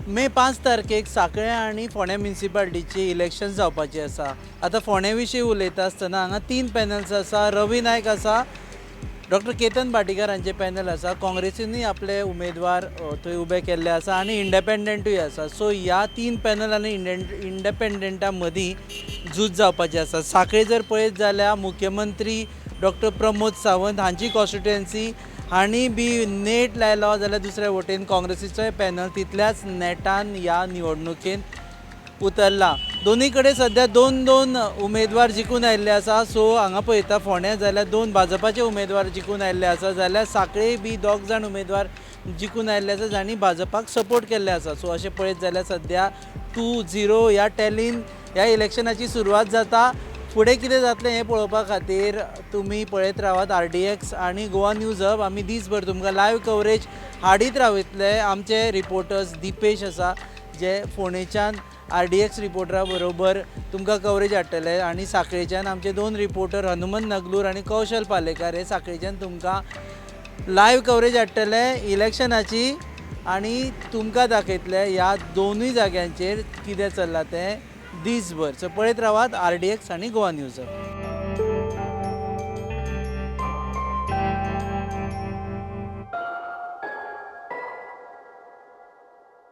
मे 5 तारखेक सांखळे आनी फोंड्या म्युनिसिपालिटीची इलेक्शन जावपाची आसा। आतां फोंड्या विशीं उलयता आसतना हांगा 3 पॅनल्स आसा। रवी नायक आसा, डॉक्टर केतन भाटीकार हांचे पॅनल आसा। काँग्रेसीनूय आपले उमेदवार थंय उबे केल्ले आसा आनी इंडिपेंडंटूय आसा। सो ह्या 3 पॅनल आनी इंडिपेंडंटा मदीं झूज जावपाची आसा। सांखळे जर पळयत जाल्यार मुख्यमंत्री डॉक्टर प्रमोद सावंत हांची कॉन्स्टिट्युएन्सी हांणी बी नेट लायलो जाल्यार दुसऱ्या वटेन काँग्रेसीचोय पॅनल तितल्याच नेटान ह्या निवडणुकेंत उतरला। दोनी कडेन सध्या दोन दोन उमेदवार जिखून आयिल्ले आसा। सो हांगा पळयता फोंड्या जाल्यार 2 भाजपाचे उमेदवार जिखून आयिल्ले आसा, जाल्यार सांखळे बी 2 जाण उमेदवार जिखून आयिल्ले आसा जांणी भाजपाक सपोर्ट केल्ले आसा। सो अशें पळयत जाल्यार सध्या 2-0 ह्या टॅलीन ह्या इलेक्शनाची सुरवात जाता। फुडें कितें जातलें हें पळोवपा खातीर तुमी पळयत रावात RDX आनी गोवा न्यूज हब। आमी दीसभर तुमकां लायव्ह कवरेज हाडीत रावतले। आमचे रिपोर्टर्स दिपेश आसा जे फोंडेच्यान RDX रिपोर्टरा बरोबर तुमकां कवरेज हाडटले आनी सांखळेच्यान आमचे 2 रिपोर्टर हनुमंत नगलूर आनी कौशल पालेकार हे सांखळेच्यान तुमकां लायव्ह कवरेज हाडटले इलेक्शनाची आनी तुमकां दाखयतले ह्या दोनूय जाग्यांचेर कितें चल्लां तें दीसभर। सो पळयत रावात RDX आनी गोवा न्यूज हब।